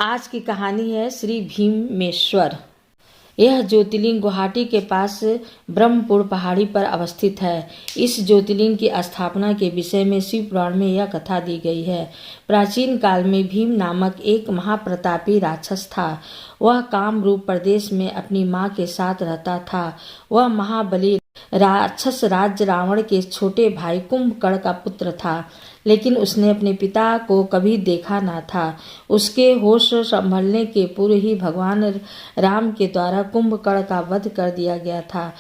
आज की कहानी है श्री भीमेश्वर। यह ज्योतिर्लिंग गुवाहाटी के पास ब्रह्मपुर पहाड़ी पर अवस्थित है। इस ज्योतिर्लिंग की स्थापना के विषय में शिव पुराण में यह कथा दी गई है। प्राचीन काल में भीम नामक एक महाप्रतापी राक्षस था। वह कामरूप प्रदेश में अपनी मां के साथ रहता था। वह महाबली राक्षस राज रावण के छोटे भाई कुंभकर्ण का पुत्र था, लेकिन उसने अपने पिता को कभी देखा न था। उसके होश संभलने के पूर्व ही भगवान राम के द्वारा कुंभकर्ण का वध कर दिया गया था।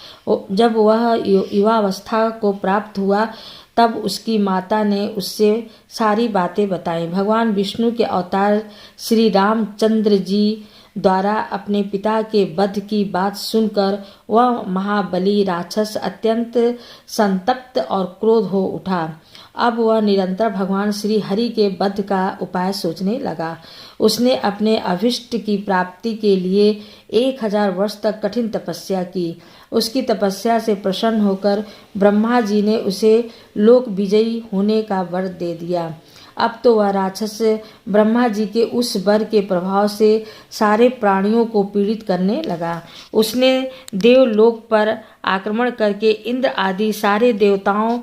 जब वह युवावस्था को प्राप्त हुआ तब उसकी माता ने उससे सारी बातें बताई। भगवान विष्णु के अवतार श्री रामचंद्र जी द्वारा अपने पिता के वध की बात सुनकर वह महाबली राक्षस अत्यंत संतप्त और क्रोध हो उठा। अब वह निरंतर भगवान श्री हरि के वध का उपाय सोचने लगा। उसने अपने अभिष्ट की प्राप्ति के लिए 1000 वर्ष तक कठिन तपस्या की। उसकी तपस्या से प्रसन्न होकर ब्रह्मा जी ने उसे लोक विजयी होने का वर दे दिया। अब तो वह राक्षस ब्रह्मा जी के उस वर के प्रभाव से सारे प्राणियों को पीड़ित करने लगा। उसने देवलोक पर आक्रमण करके इंद्र आदि सारे देवताओं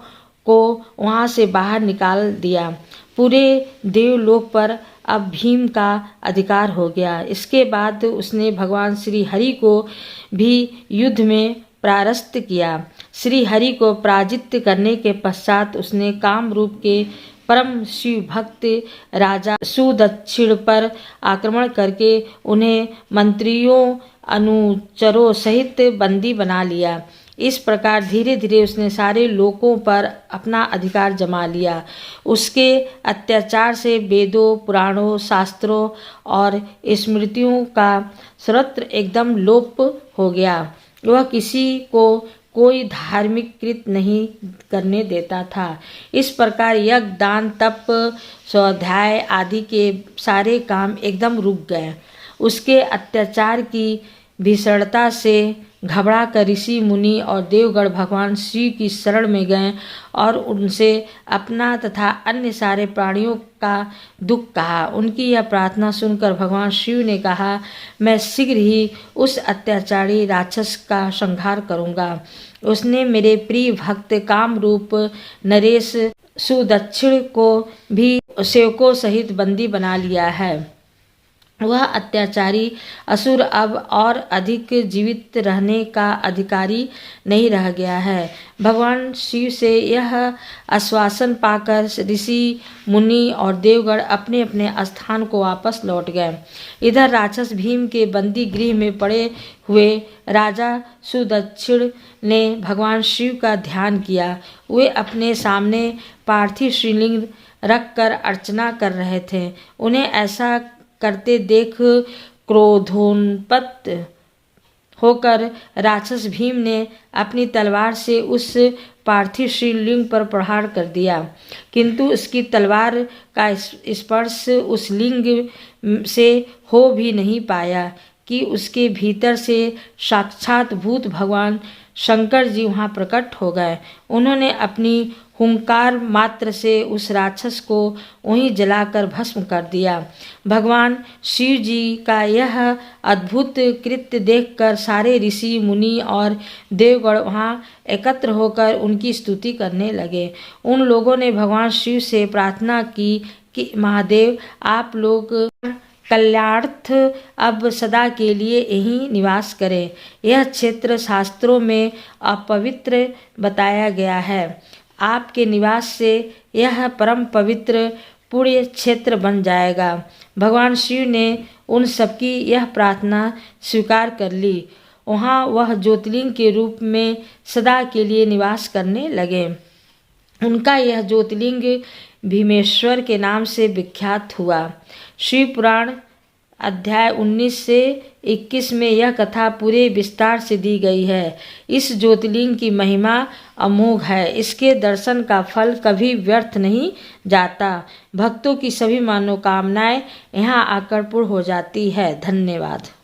को वहां से बाहर निकाल दिया। पूरे देवलोक पर अब भीम का अधिकार हो गया। इसके बाद उसने भगवान श्री हरि को भी युद्ध में परास्त किया। श्री हरि को पराजित करने के पश्चात उसने कामरूप के परम शिव भक्त राजा सुदक्षिण पर आक्रमण करके उन्हें मंत्रियों अनुचरों सहित बंदी बना लिया। इस प्रकार धीरे धीरे उसने सारे लोकों पर अपना अधिकार जमा लिया। उसके अत्याचार से वेदों, पुराणों, शास्त्रों और स्मृतियों का सर्वत्र एकदम लोप हो गया। वह किसी को कोई धार्मिक कृत्य नहीं करने देता था। इस प्रकार यज्ञ, दान, तप, स्वाध्याय आदि के सारे काम एकदम रुक गए। उसके अत्याचार की भीषणता से घबरा कर ऋषि मुनि और देवगण भगवान शिव की शरण में गए और उनसे अपना तथा अन्य सारे प्राणियों का दुख कहा। उनकी यह प्रार्थना सुनकर भगवान शिव ने कहा, मैं शीघ्र ही उस अत्याचारी राक्षस का संहार करूंगा। उसने मेरे प्रिय भक्त कामरूप नरेश सुदक्षिण को भी सेवकों सहित बंदी बना लिया है। वह अत्याचारी असुर अब और अधिक जीवित रहने का अधिकारी नहीं रह गया है। भगवान शिव से यह आश्वासन पाकर ऋषि मुनि और देवगण अपने अपने स्थान को वापस लौट गए। इधर राक्षस भीम के बंदी गृह में पड़े हुए राजा सुदक्षिण ने भगवान शिव का ध्यान किया। वे अपने सामने पार्थिव श्रीलिंग रखकर अर्चना कर रहे थे। उन्हें ऐसा करते देख क्रोधोन्मत्त होकर राक्षस भीम ने अपनी तलवार से उस पार्थिव शिवलिंग पर प्रहार कर दिया, किंतु उसकी तलवार का स्पर्श उस लिंग से हो भी नहीं पाया कि उसके भीतर से साक्षात भूत भगवान शंकर जी वहाँ प्रकट हो गए। उन्होंने अपनी हुंकार मात्र से उस राक्षस को वहीं जलाकर भस्म कर दिया। भगवान शिव जी का यह अद्भुत कृत्य देखकर सारे ऋषि मुनि और देवगण वहाँ एकत्र होकर उनकी स्तुति करने लगे। उन लोगों ने भगवान शिव से प्रार्थना की कि महादेव, आप लोग कल्याणार्थ अब सदा के लिए यहीं निवास करें। यह क्षेत्र शास्त्रों में अपवित्र बताया गया है। आपके निवास से यह परम पवित्र पुण्य क्षेत्र बन जाएगा। भगवान शिव ने उन सबकी यह प्रार्थना स्वीकार कर ली। वहाँ वह ज्योतिर्लिंग के रूप में सदा के लिए निवास करने लगे। उनका यह ज्योतिर्लिंग भीमेश्वर के नाम से विख्यात हुआ। शिव पुराण अध्याय 19 से 21 में यह कथा पूरे विस्तार से दी गई है। इस ज्योतिर्लिंग की महिमा अमोघ है। इसके दर्शन का फल कभी व्यर्थ नहीं जाता। भक्तों की सभी मनोकामनाएं यहाँ आकर पूर्ण हो जाती है। धन्यवाद।